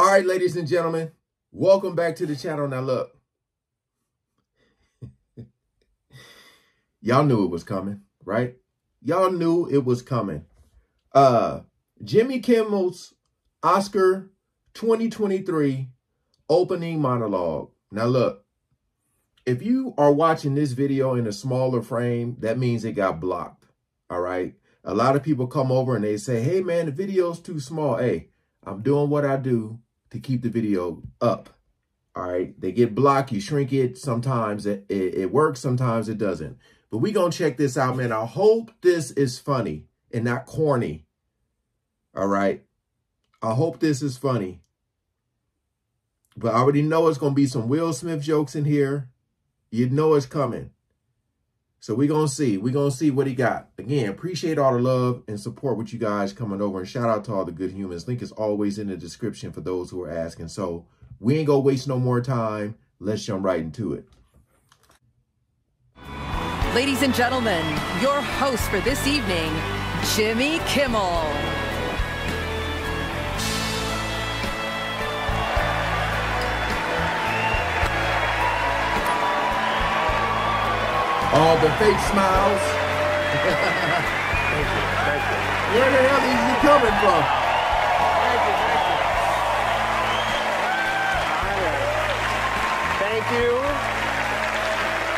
All right, ladies and gentlemen, welcome back to the channel. Now, look, y'all knew it was coming, right? Y'all knew it was coming. Jimmy Kimmel's Oscar 2023 opening monologue. Now, look, if you are watching this video in a smaller frame, that means it got blocked, all right? A lot of people come over and they say, hey, man, the video's too small. Hey, I'm doing what I do to keep the video up, all right? They get blocked, you shrink it. Sometimes it works, sometimes it doesn't. But we gonna check this out, man. I hope this is funny and not corny, all right? I hope this is funny. But I already know it's gonna be some Will Smith jokes in here. You know it's coming. So we're going to see. We're going to see what he got. Again, appreciate all the love and support with you guys coming over. And shout out to all the good humans. Link is always in the description for those who are asking. So we ain't going to waste no more time. Let's jump right into it. Ladies and gentlemen, your host for this evening, Jimmy Kimmel. All the fake smiles. Thank you. Where the hell is he coming from? Thank you.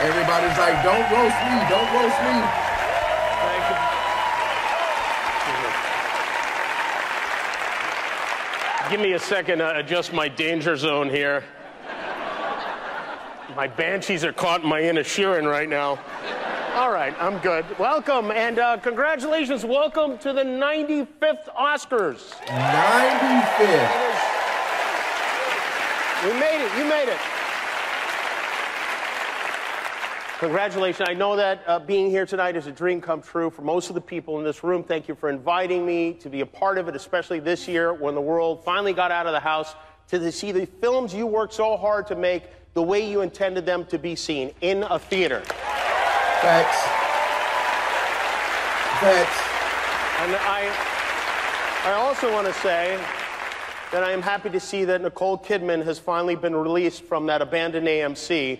Everybody's like, don't roast me, don't roast me. Thank you. Give me a second to adjust my danger zone here. My banshees are caught in my inner Sheeran right now. All right, I'm good. Welcome, and congratulations. Welcome to the 95th Oscars. 95th. We made it. You made it. Congratulations. I know that being here tonight is a dream come true for most of the people in this room. Thank you for inviting me to be a part of it, especially this year when the world finally got out of the house to see the films you worked so hard to make the way you intended them to be seen, in a theater. Facts. Facts. And I also want to say that I am happy to see that Nicole Kidman has finally been released from that abandoned AMC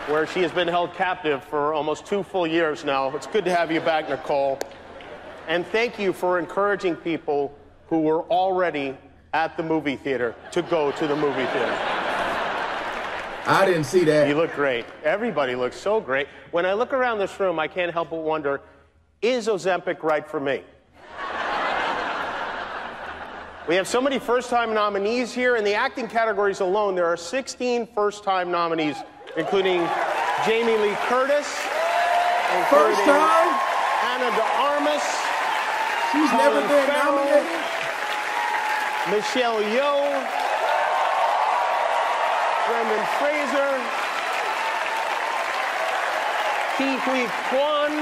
where she has been held captive for almost 2 full years now. It's good to have you back, Nicole. And thank you for encouraging people who were already at the movie theater to go to the movie theater. I didn't see that. You look great. Everybody looks so great. When I look around this room, I can't help but wonder, is Ozempic right for me? We have so many first-time nominees here. In the acting categories alone, there are 16 first-time nominees, including Jamie Lee Curtis, First time? Ana de Armas. She's never been nominated. Michelle Yeoh, Brendan Fraser, Ke Huy Quan.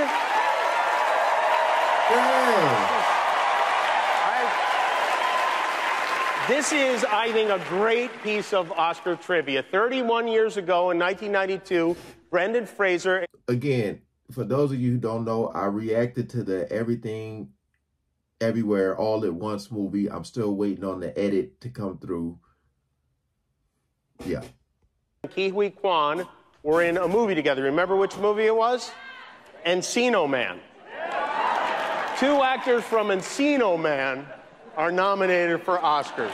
This is, I think, a great piece of Oscar trivia. 31 years ago in 1992, Brendan Fraser. Again, for those of you who don't know, I reacted to the Everything Everywhere All at Once movie. I'm still waiting on the edit to come through. Yeah. Ke Huy Quan were in a movie together. Remember which movie it was? Encino Man. 2 actors from Encino Man are nominated for Oscars.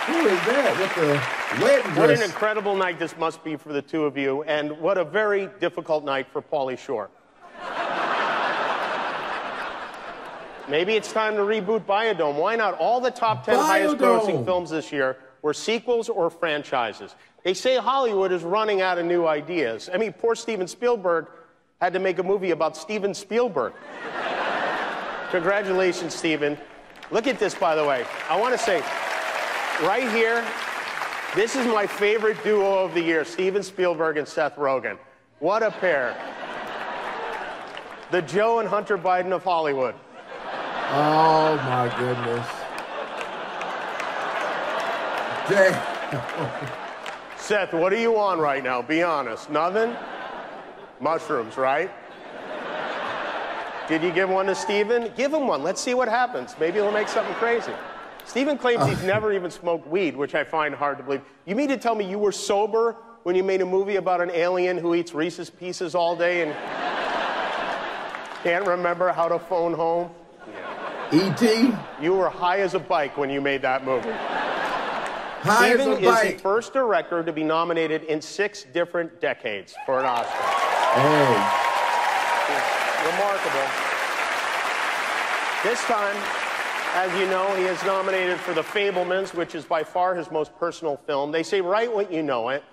Who is that with the wedding dress? What an incredible night this must be for the 2 of you, and what a very difficult night for Pauly Shore. Maybe it's time to reboot Biodome. Why not? All the top 10 highest grossing films this year were sequels or franchises. They say Hollywood is running out of new ideas. I mean, poor Steven Spielberg had to make a movie about Steven Spielberg. Congratulations, Steven. Look at this, by the way. I want to say, right here, this is my favorite duo of the year, Steven Spielberg and Seth Rogen. What a pair. The Joe and Hunter Biden of Hollywood. Oh, my goodness. Dang. Seth, what are you on right now? Be honest. Nothing? Mushrooms, right? Did you give one to Steven? Give him one. Let's see what happens. Maybe he'll make something crazy. Steven claims he's never even smoked weed, which I find hard to believe. You mean to tell me you were sober when you made a movie about an alien who eats Reese's Pieces all day and can't remember how to phone home? E.T.? You were high as a bike when you made that movie. Steven is the first director to be nominated in 6 different decades for an Oscar. Hey. Remarkable. This time, as you know, he is nominated for The Fabelmans, which is by far his most personal film. They say write what you know it,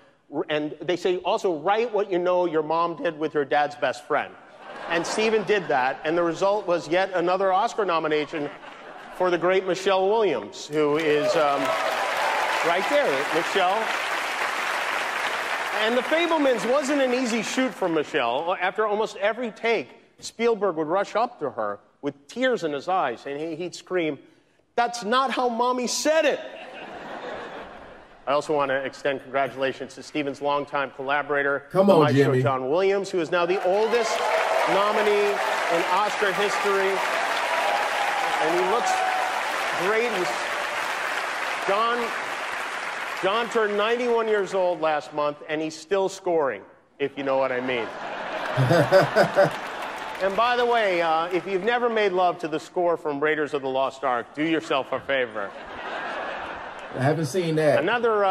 and they say also write what you know your mom did with your dad's best friend. And Steven did that, and the result was yet another Oscar nomination for the great Michelle Williams, who is right there, Michelle. And The Fabelmans wasn't an easy shoot for Michelle. After almost every take, Spielberg would rush up to her with tears in his eyes, and he'd scream, "That's not how Mommy said it!" I also want to extend congratulations to Steven's longtime collaborator, Come on, Maestro Jimmy. John Williams, who is now the oldest nominee in Oscar history. And he looks great. John turned 91 years old last month, and he's still scoring, if you know what I mean. And by the way, if you've never made love to the score from Raiders of the Lost Ark, do yourself a favor. I haven't seen that. Another,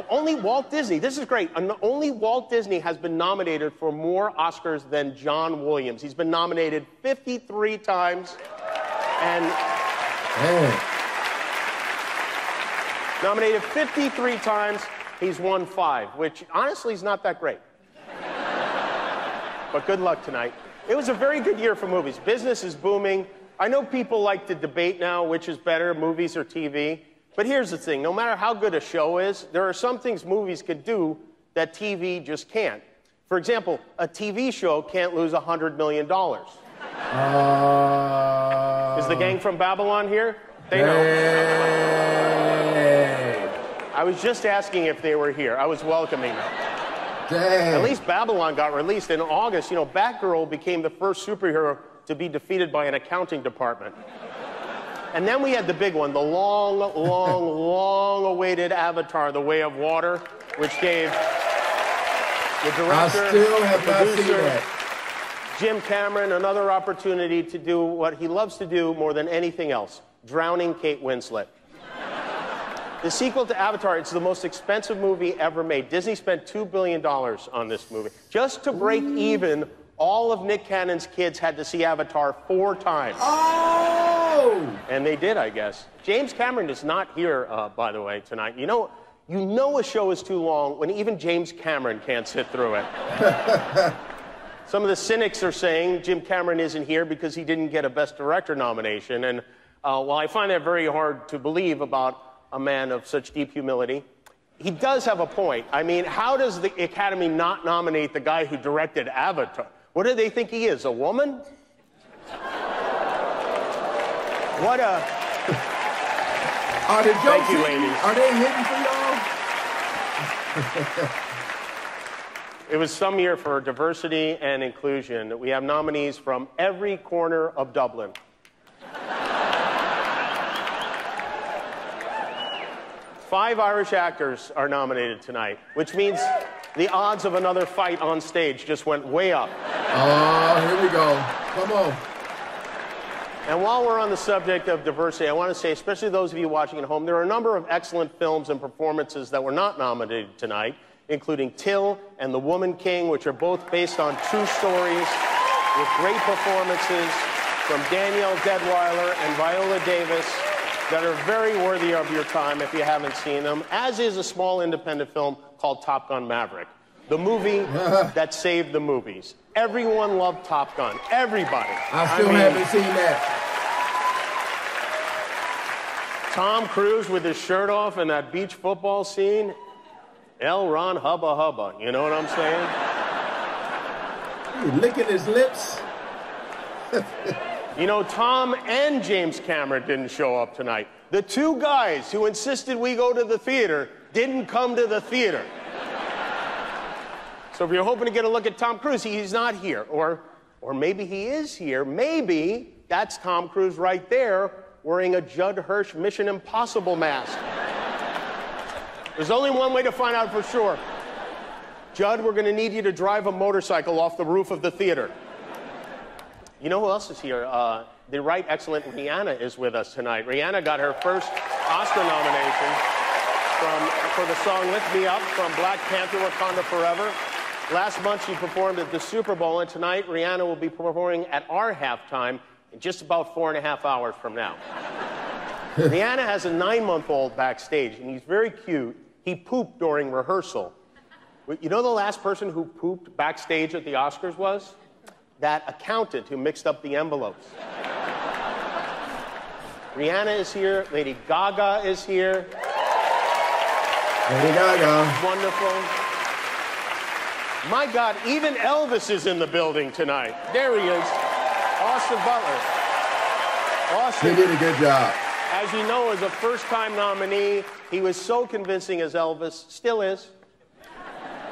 only Walt Disney, this is great, only Walt Disney has been nominated for more Oscars than John Williams. He's been nominated 53 times, and nominated 53 times, he's won 5, which honestly is not that great. But good luck tonight. It was a very good year for movies. Business is booming. I know people like to debate now which is better, movies or TV. But here's the thing, no matter how good a show is, there are some things movies could do that TV just can't. For example, a TV show can't lose $100 million. Is the gang from Babylon here? They know. Hey. I was just asking if they were here. I was welcoming them. Dang. At least Babylon got released in August. You know, Batgirl became the first superhero to be defeated by an accounting department. And then we had the big one, the long-awaited Avatar, The Way of Water, which gave the director, I still have the not seen producer, that. Jim Cameron, another opportunity to do what he loves to do more than anything else, drowning Kate Winslet. The sequel to Avatar, it's the most expensive movie ever made. Disney spent $2 billion on this movie. Just to break even, all of Nick Cannon's kids had to see Avatar 4 times. Oh! And they did, I guess. James Cameron is not here, by the way, tonight. You know a show is too long when even James Cameron can't sit through it. Some of the cynics are saying Jim Cameron isn't here because he didn't get a Best Director nomination. And while I find that very hard to believe about a man of such deep humility, he does have a point. I mean, how does the Academy not nominate the guy who directed Avatar? What do they think he is, a woman? What a... Are the jokes Thank you, hitting? ladies. Are they hitting for y'all? It was some year for diversity and inclusion. We have nominees from every corner of Dublin. 5 Irish actors are nominated tonight, which means the odds of another fight on stage just went way up. Oh, here we go. Come on. And while we're on the subject of diversity, I want to say, especially those of you watching at home, there are a number of excellent films and performances that were not nominated tonight, including Till and The Woman King, which are both based on true stories with great performances from Danielle Deadwyler and Viola Davis that are very worthy of your time if you haven't seen them, as is a small independent film called Top Gun Maverick, the movie that saved the movies. Everyone loved Top Gun. Everybody. I still haven't seen that. Tom Cruise with his shirt off in that beach football scene. L. Ron Hubba Hubba. You know what I'm saying? He's licking his lips. You know, Tom and James Cameron didn't show up tonight. The 2 guys who insisted we go to the theater didn't come to the theater. So if you're hoping to get a look at Tom Cruise, he's not here. Or maybe he is here. Maybe that's Tom Cruise right there wearing a Judd Hirsch Mission Impossible mask. There's only one way to find out for sure. Judd, we're going to need you to drive a motorcycle off the roof of the theater. You know who else is here? The right excellent Rihanna is with us tonight. Rihanna got her first Oscar nomination for the song Lift Me Up from Black Panther Wakanda Forever. Last month she performed at the Super Bowl, and tonight Rihanna will be performing at our halftime in just about 4.5 hours from now. Rihanna has a 9-month-old backstage, and he's very cute. He pooped during rehearsal. You know the last person who pooped backstage at the Oscars was? That accountant who mixed up the envelopes. Rihanna is here. Lady Gaga is here. Lady Gaga. Wonderful. My God, even Elvis is in the building tonight. There he is. Austin Butler. Austin. He did a good job. As you know, as a first-time nominee, he was so convincing as Elvis, still is.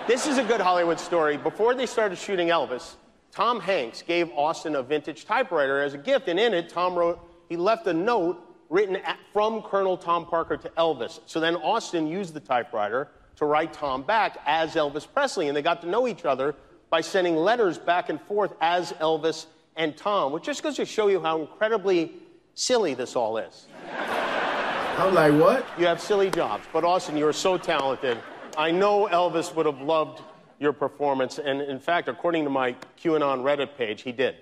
This is a good Hollywood story. Before they started shooting Elvis, Tom Hanks gave Austin a vintage typewriter as a gift, and in it, Tom wrote, he left a note written from Colonel Tom Parker to Elvis. So then Austin used the typewriter to write Tom back as Elvis Presley, and they got to know each other by sending letters back and forth as Elvis and Tom, which just goes to show you how incredibly silly this all is. I'm like, what? You have silly jobs, but Austin, you are so talented. I know Elvis would have loved your performance, and in fact, according to my QAnon Reddit page, he did.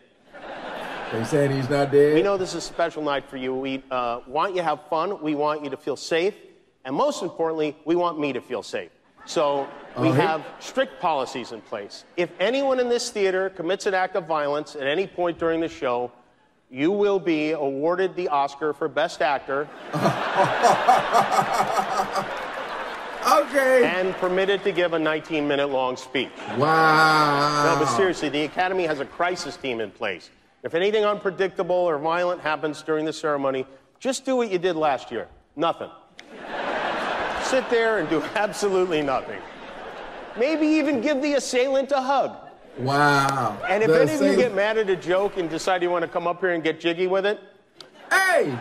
They saying he's not dead? We know this is a special night for you. We want you to have fun. We want you to feel safe. And most importantly, we want me to feel safe. So we have strict policies in place. If anyone in this theater commits an act of violence at any point during the show, you will be awarded the Oscar for Best Actor. Okay. And permitted to give a 19-minute long speech. Wow. No, but seriously, the Academy has a crisis team in place. If anything unpredictable or violent happens during the ceremony, just do what you did last year. Nothing. Sit there and do absolutely nothing. Maybe even give the assailant a hug. Wow. And if any of you get mad at a joke and decide you want to come up here and get jiggy with it, hey!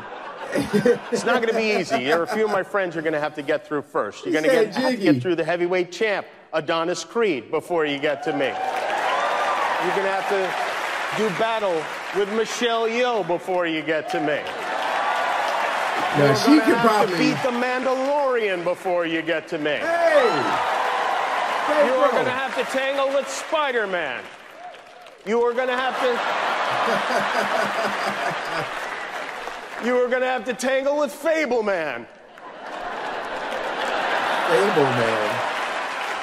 It's not going to be easy. There are a few of my friends you're going to have to get through first. You're going to have to get through the heavyweight champ, Adonis Creed, before you get to me. You're going to have to do battle with Michelle Yeoh before you get to me. Now she could probably beat the Mandalorian before you get to me. Hey! You are going to have to tangle with Spider-Man. You are going to have to... You are going to have to tangle with Fableman. Fableman.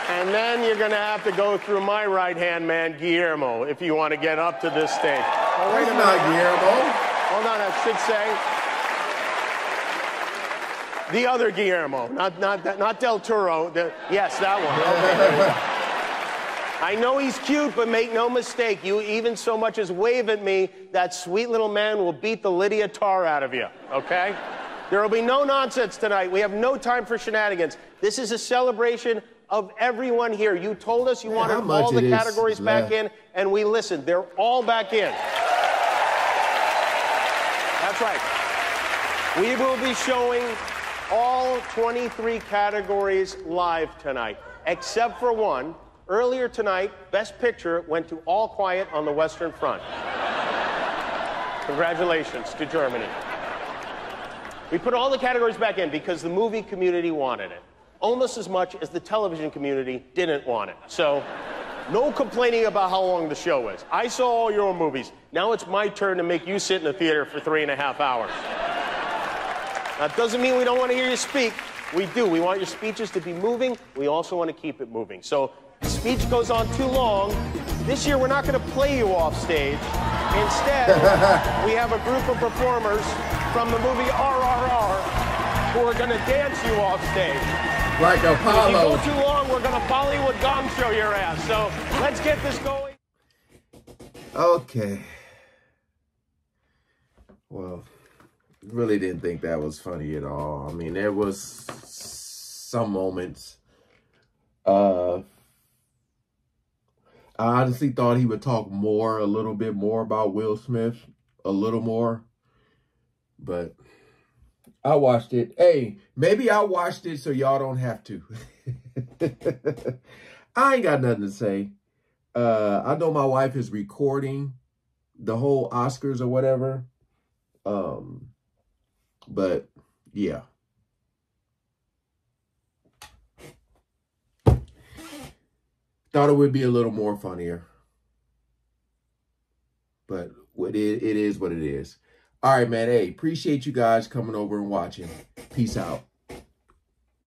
And then you're going to have to go through my right-hand man, Guillermo, if you want to get up to this stage. Oh, wait a minute, Guillermo. Hold on, I should say the other Guillermo, not Del Toro. Yes, that one. Okay, I know he's cute, but make no mistake, you even so much as wave at me, that sweet little man will beat the Lydia Tarr out of you, okay? There will be no nonsense tonight. We have no time for shenanigans. This is a celebration of everyone here. You told us you wanted all the categories back in, and we listened. They're all back in. That's right. We will be showing all 23 categories live tonight, except for one. Earlier tonight, Best Picture went to All Quiet on the Western Front. Congratulations to Germany. We put all the categories back in because the movie community wanted it, almost as much as the television community didn't want it. So, no complaining about how long the show is. I saw all your movies. Now it's my turn to make you sit in the theater for 3.5 hours. That doesn't mean we don't want to hear you speak. We do. We want your speeches to be moving. We also want to keep it moving. So, if the speech goes on too long, this year we're not going to play you off stage. Instead, we have a group of performers from the movie RRR who are going to dance you off stage. Like Apollo. If you go too long, we're going to Bollywood gong show your ass. So let's get this going. Okay. Well, really didn't think that was funny at all. I mean, there was some moments I honestly thought he would talk a little bit more about Will Smith, a little more. But I watched it. Hey, maybe I watched it so y'all don't have to. I ain't got nothing to say. I know my wife is recording the whole Oscars or whatever. But yeah. Thought it would be a little more funnier. But it is what it is. All right, man. Hey, appreciate you guys coming over and watching. Peace out.